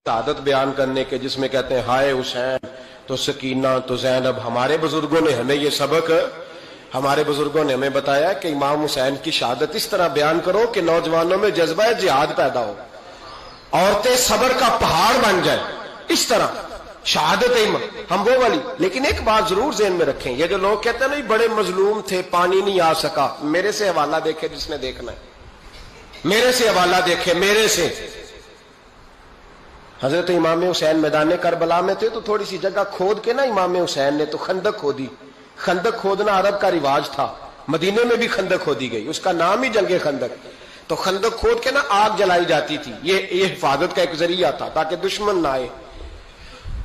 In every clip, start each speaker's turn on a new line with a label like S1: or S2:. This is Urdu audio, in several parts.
S1: عادت بیان کرنے کے جس میں کہتے ہیں ہائے حسین تو سکینہ تو زینب. ہمارے بزرگوں نے ہمیں یہ سبق ہمارے بزرگوں نے ہمیں بتایا کہ امام حسین کی شہادت اس طرح بیان کرو کہ نوجوانوں میں جذبہ جہاد پیدا ہو, عورتیں صبر کا پہاڑ بن جائیں. اس طرح شہادت ہم وہ والی. لیکن ایک بات ضرور ذہن میں رکھیں, یہ جو لوگ کہتے ہیں نا بڑے مظلوم تھے پانی نہیں آ سکا, میرے سے حوالہ دیکھے جس نے دیکھنا ہے, میرے سے حوالہ دیکھے. میرے سے حضرت امام حسین میدان کربلا میں تھے تو تھوڑی سی جگہ کھود کے نا امام حسین نے تو خندق کھودی. خندق کھودنا عرب کا رواج تھا, مدینے میں بھی خندق کھودی گئی, اس کا نام ہی جنگ خندق. تو خندق کھود کے نا آگ جلائی جاتی تھی, یہ حفاظت کا ایک ذریعہ تھا تاکہ دشمن نہ آئے.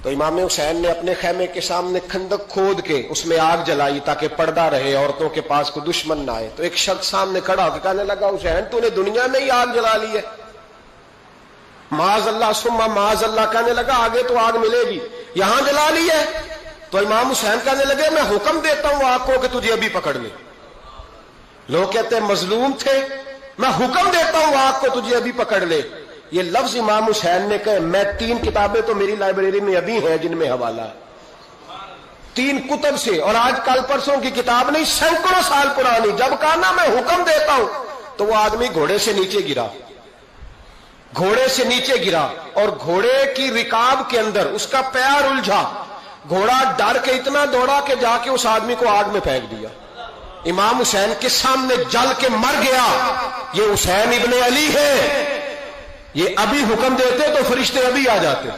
S1: تو امام حسین نے اپنے خیمے کے سامنے خندق کھود کے اس میں آگ جلائی تاکہ پردہ رہے, عورتوں کے پاس کوئی دشمن نہ آئے. تو ایک شخص سامنے کھڑا ہو کے کہنے لگا حسین تو نے دنیا میں ہی آگ جلا لی ہے. معاذ اللہ ثم معاذ اللہ کہنے لگا آگے تو آگ ملے گی, یہاں جلا لی ہے. تو امام حسین کہنے لگے میں حکم دیتا ہوں آگ کو کہ تجھے ابھی پکڑ لے. لوگ کہتے ہیں مظلوم تھے, میں حکم دیتا ہوں آگ کو تجھے ابھی پکڑ لے. یہ لفظ امام حسین نے کہے. میں 3 کتابیں تو میری لائبریری میں ابھی ہیں جن میں حوالہ ہے, 3 کتب سے, اور آج کل پرسوں کی کتاب نہیں, سینکڑوں سال پرانی. جب کہا نا میں حکم دیتا ہوں تو وہ آدمی گھوڑے سے نیچے گرا, گھوڑے سے نیچے گرا, اور گھوڑے کی رکاب کے اندر اس کا پیر الجھا. گھوڑا ڈر کے اتنا دوڑا کہ جا کے اس آدمی کو آگ میں پھینک دیا. امام حسین کے سامنے جل کے مر گیا. یہ حسین ابن علی ہے. یہ ابھی حکم دیتے تو فرشتے ابھی آ جاتے,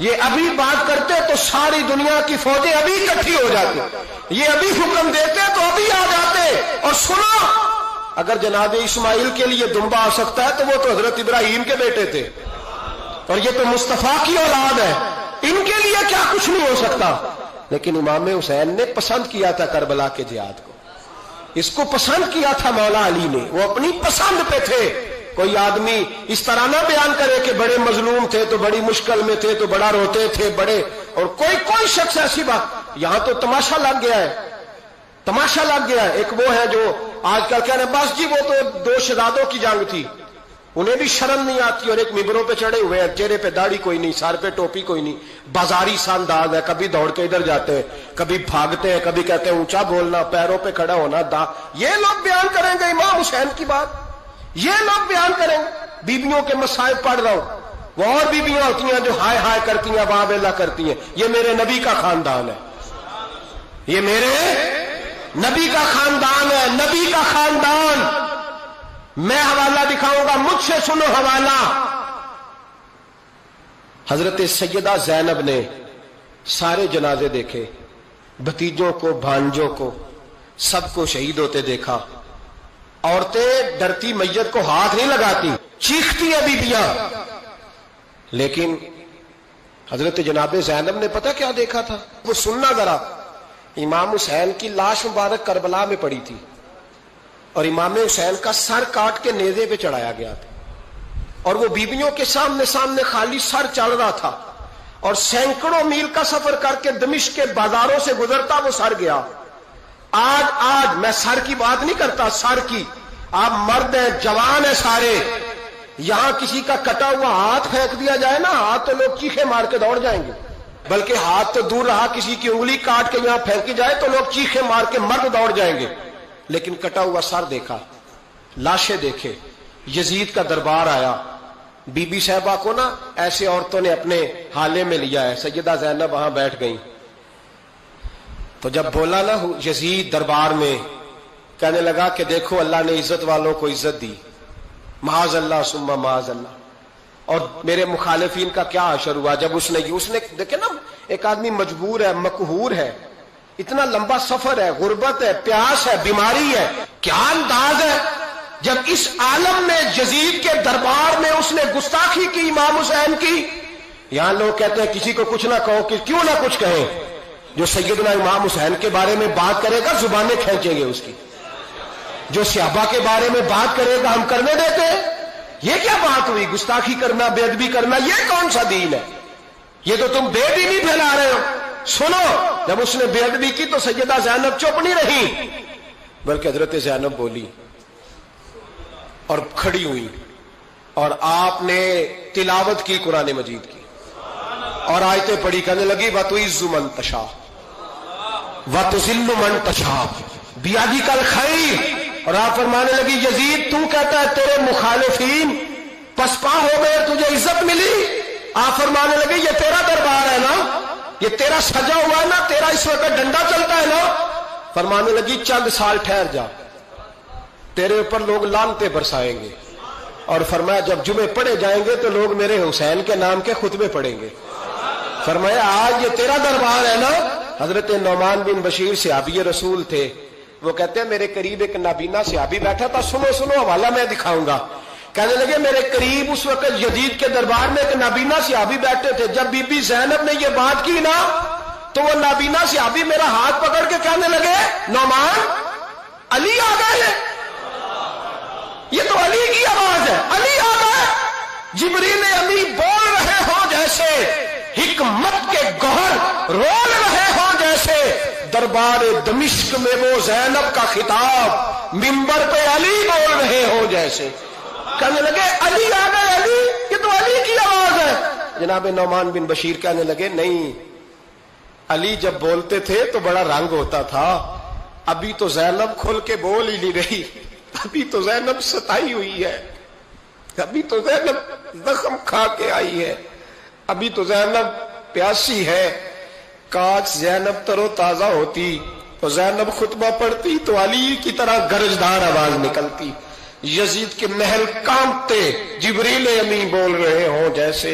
S1: یہ ابھی بات کرتے تو ساری دنیا کی فوجیں ابھی اکٹھی ہو جاتی, یہ ابھی حکم دیتے تو ابھی آ جاتے. اور سنو, اگر جناب اسماعیل کے لیے دمبا آ سکتا ہے تو وہ تو حضرت ابراہیم کے بیٹے تھے, اور یہ تو مصطفیٰ کی اولاد ہے, ان کے لیے کیا کچھ نہیں ہو سکتا. لیکن امام حسین نے پسند کیا تھا کربلا کے جہاد کو, اس کو پسند کیا تھا مولا علی نے, وہ اپنی پسند پہ تھے. کوئی آدمی اس طرح نہ بیان کرے کہ بڑے مظلوم تھے تو بڑی مشکل میں تھے تو بڑا روتے تھے بڑے, اور کوئی شخص ایسی بات. یہاں تو تماشا لگ گیا ہے, تماشا لگ گیا ہے. ایک وہ ہے جو آج کل کہہ رہے ہیں بس جی وہ تو 2 شہزادوں کی جنگ تھی, انہیں بھی شرم نہیں آتی, اور ایک ممبروں پہ چڑھے ہوئے ہیں, چہرے پہ داڑھی کوئی نہیں, سر پہ ٹوپی کوئی نہیں, بازاری سا انداز ہے, کبھی دوڑ کے ادھر جاتے ہیں, کبھی بھاگتے ہیں, کبھی کہتے ہیں اونچا بولنا, پیروں پہ کھڑا ہونا, یہ لوگ بیان کریں گے امام حسین کی بات, یہ لوگ بیان کریں. بیبیوں کے مصائب پڑھ رہا ہوں, وہ اور بیبیاں ہوتی ہیں جو ہائے ہائے کرتی ہیں, واہ بیلا کرتی ہیں. یہ میرے نبی کا خاندان ہے, یہ میرے نبی کا خاندان ہے, نبی کا خاندان. میں حوالہ دکھاؤں گا, مجھ سے سنو حوالہ. حضرت سیدہ زینب نے سارے جنازے دیکھے, بھتیجوں کو, بھانجوں کو, سب کو شہید ہوتے دیکھا. عورتیں ڈرتی میت کو ہاتھ نہیں لگاتی, چیختی ہیں بیبیاں. لیکن حضرت جناب زینب نے پتہ کیا دیکھا تھا, وہ سننا ذرا. امام حسین کی لاش مبارک کربلا میں پڑی تھی, اور امام حسین کا سر کاٹ کے نیزے پہ چڑھایا گیا تھا, اور وہ بیبیوں کے سامنے خالی سر چڑھ رہا تھا, اور سینکڑوں میل کا سفر کر کے دمشق کے بازاروں سے گزرتا وہ سر گیا. آج میں سر کی بات نہیں کرتا, سر کی. آپ مرد ہیں, جوان ہیں سارے, یہاں کسی کا کٹا ہوا ہاتھ پھینک دیا جائے نا, ہاتھ تو لوگ چیخے مار کے دوڑ جائیں گے, بلکہ ہاتھ تو دور رہا, کسی کی انگلی کاٹ کے یہاں پھینکی جائے تو لوگ چیخے مار کے مرد دوڑ جائیں گے. لیکن کٹا ہوا سر دیکھا, لاشیں دیکھے. یزید کا دربار آیا, بی بی صاحبہ کو نا ایسے عورتوں نے اپنے حالے میں لیا ہے. سیدہ زینب وہاں بیٹھ گئی, تو جب بولا نا یزید دربار میں, کہنے لگا کہ دیکھو اللہ نے عزت والوں کو عزت دی, معاذ اللہ ثم معاذ اللہ. اور میرے مخالفین کا کیا حشر ہوا جب اس نے دیکھے نا, ایک آدمی مجبور ہے, مقہور ہے, اتنا لمبا سفر ہے, غربت ہے, پیاس ہے, بیماری ہے, کیا انداز ہے جب اس عالم میں یزید کے دربار میں اس نے گستاخی کی امام حسین کی. یہاں لوگ کہتے ہیں کسی کو کچھ نہ کہو, کہ کیوں نہ کچھ کہیں, جو سیدنا امام حسین کے بارے میں بات کرے گا زبانیں کھینچیں گے اس کی, جو صحابہ کے بارے میں بات کرے گا ہم کرنے دیتے. یہ کیا بات ہوئی, گستاخی کرنا, بے ادبی کرنا, یہ کون سا دین ہے؟ یہ تو تم بے دینی پھیلا رہے ہو. سنو, جب اس نے بے ادبی کی تو سیدہ زینب چپ نہیں رہی, بلکہ حضرت زینب بولی اور کھڑی ہوئی. اور آپ نے تلاوت کی قرآن مجید کی اور آیتیں پڑھی، کہنے لگی وَتُعِزُّ مَن تَشَاءُ وَتُذِلُّ مَن تَشَاءُ بِیَدِکَ الْخَیْرُ، اور آپ فرمانے لگی یزید تو کہتا ہے تیرے مخالفین پسپا ہو گئے، تجھے عزت ملی۔ آپ فرمانے لگے یہ تیرا دربار ہے نا، یہ تیرا سجا ہوا ہے نا، تیرا اس وقت ڈنڈا چلتا ہے نا۔ فرمانے لگی چند سال ٹھہر جا، تیرے اوپر لوگ لعنتیں برسائیں گے، اور فرمایا جب جمعے پڑھے جائیں گے تو لوگ میرے حسین کے نام کے خطبے پڑھیں گے۔ فرمایا آج یہ تیرا دربار ہے نا۔ حضرت نعمان بن بشیر صحابی رسول تھے، وہ کہتے ہیں میرے قریب ایک نابینا صحابی بیٹھا تھا، سنو سنو حوالہ میں دکھاؤں گا۔ کہنے لگے میرے قریب اس وقت یزید کے دربار میں ایک نابینا صحابی بیٹھے تھے، جب بی بی زینب نے یہ بات کی نا تو وہ نابینا صحابی میرا ہاتھ پکڑ کے کہنے لگے نعمان علی آ گئے، یہ تو علی کی آواز ہے، علی آ گئے۔ جبریل امی بول رہے ہوں جیسے، حکمت کے گوہر رول رہے ہوں جیسے، دربار دمشق میں وہ زینب کا خطاب منبر پہ علی بول رہے ہوں جیسے۔ کہنے لگے علی آ گئے، علی، یہ تو علی کی آواز ہے۔ جناب نعمان بن بشیر کہنے لگے نہیں، علی جب بولتے تھے تو بڑا رنگ ہوتا تھا، ابھی تو زینب کھل کے بول ہی نہیں رہی، ابھی تو زینب ستائی ہوئی ہے، ابھی تو زینب زخم کھا کے آئی ہے، ابھی تو زینب پیاسی ہے۔ کاش زینب تر و تازہ ہوتی تو زینب خطبہ پڑھتی تو علی کی طرح گرجدار آواز نکلتی۔ یزید کے محل کانپتے، جبریل امی بول رہے ہوں جیسے،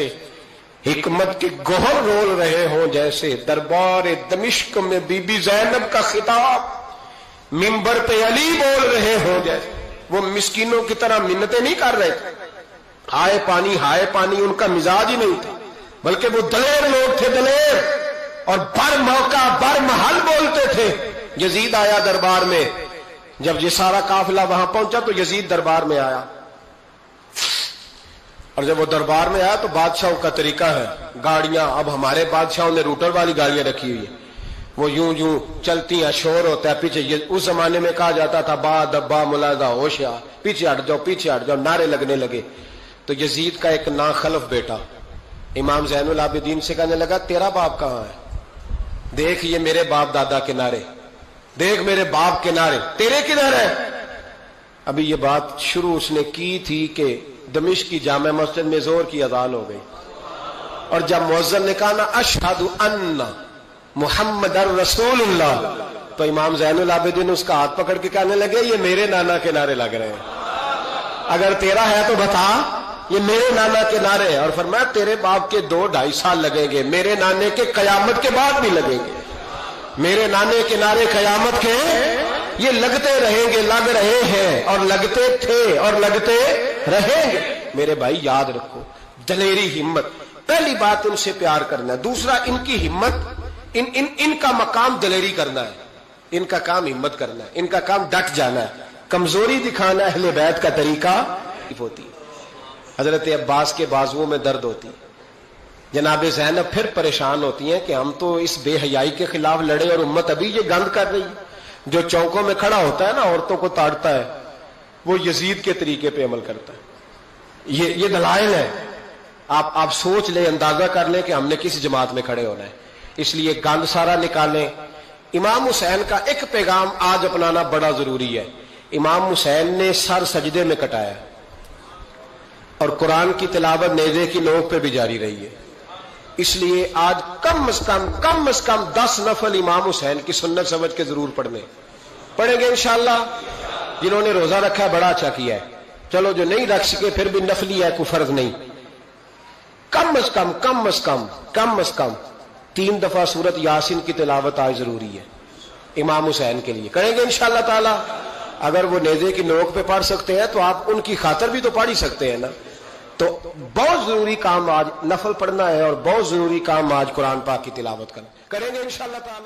S1: حکمت کے گوہر رول رہے ہوں جیسے، دربار دمشق میں بی بی زینب کا خطاب منبر پہ علی بول رہے ہوں جیسے۔ وہ مسکینوں کی طرح منتیں نہیں کر رہے تھے، ہائے پانی ان کا مزاج ہی نہیں تھا، بلکہ وہ دلیر لوگ تھے، دلیر، اور بر موقع بر محل بولتے تھے۔ یزید آیا دربار میں، جب یہ سارا قافلہ وہاں پہنچا تو یزید دربار میں آیا، اور جب وہ دربار میں آیا تو بادشاہوں کا طریقہ ہے، گاڑیاں اب ہمارے بادشاہوں نے روٹر والی گاڑیاں رکھی ہوئی ہیں، وہ یوں یوں چلتی ہیں، شور ہوتا ہے پیچھے۔ اس زمانے میں کہا جاتا تھا با دبا ملاحظہ ہوشیار، پیچھے ہٹ جاؤ، نعرے لگنے لگے۔ تو یزید کا ایک ناخلف بیٹا امام زین العابدین سے کہنے لگا تیرا باپ کہاں ہے؟ دیکھ یہ میرے باپ دادا کے نعرے، دیکھ میرے باپ کے نعرے، تیرے کدھر ہے؟ ابھی یہ بات شروع اس نے کی تھی کہ دمشق کی جامع مسجد میں زور کی اذان ہو گئی، اور جب مؤذن نے کہا نا اشہد ان محمد رسول اللہ، تو امام زین العابدین اس کا ہاتھ پکڑ کے کہنے لگے یہ میرے نانا کے نعرے لگ رہے ہیں، اگر تیرا ہے تو بتا، یہ میرے نانا کے نعرے ہیں۔ اور فرمایا تیرے باپ کے 2-2.5 سال لگیں گے، میرے نانے کے قیامت کے بعد بھی لگیں گے، میرے نانے کے نعرے قیامت کے یہ لگتے رہیں گے، لگ رہے ہیں اور لگتے تھے اور لگتے رہیں گے۔ میرے بھائی یاد رکھو، دلیری، ہمت، پہلی بات ان سے پیار کرنا ہے، دوسرا ان کی ہمت، ان کا مقام دلیری کرنا ہے، ان کا کام ہمت کرنا ہے، ان کا کام ڈٹ جانا ہے، کمزوری دکھانا اہل بیت کا طریقہ ہوتی ہے۔ حضرت عباس کے بازوؤں میں درد ہوتی، جناب زینب پھر پریشان ہوتی ہیں کہ ہم تو اس بے حیائی کے خلاف لڑے اور امت ابھی یہ گند کر رہی ہے۔ جو چوکوں میں کھڑا ہوتا ہے نا عورتوں کو تاڑتا ہے، وہ یزید کے طریقے پہ عمل کرتا ہے۔ یہ دلائل ہے، آپ سوچ لیں، اندازہ کر لیں کہ ہم نے کس جماعت میں کھڑے ہونا ہے، اس لیے گند سارا نکالیں۔ امام حسین کا ایک پیغام آج اپنانا بڑا ضروری ہے۔ امام حسین نے سر سجدے میں کٹایا اور قرآن کی تلاوت نیزے کی نوک پہ بھی جاری رہی ہے، اس لیے آج کم از کم 10 نفل امام حسین کی سنت سمجھ کے ضرور پڑھیں گے انشاءاللہ۔ جنہوں نے روزہ رکھا ہے بڑا اچھا کیا ہے، چلو جو نہیں رکھ سکے پھر بھی نفلی ہے، کوئی فرض نہیں، کم از کم 3 دفعہ سورت یاسین کی تلاوت آج ضروری ہے امام حسین کے لیے، کریں گے انشاءاللہ تعالی۔ اگر وہ نیزے کی نوک پہ پڑھ سکتے ہیں تو آپ ان کی خاطر بھی تو پڑھ ہی سکتے ہیں نا۔ تو بہت ضروری کام آج نفل پڑھنا ہے، اور بہت ضروری کام آج قرآن پاک کی تلاوت کرنا، کریں گے انشاءاللہ تعالی۔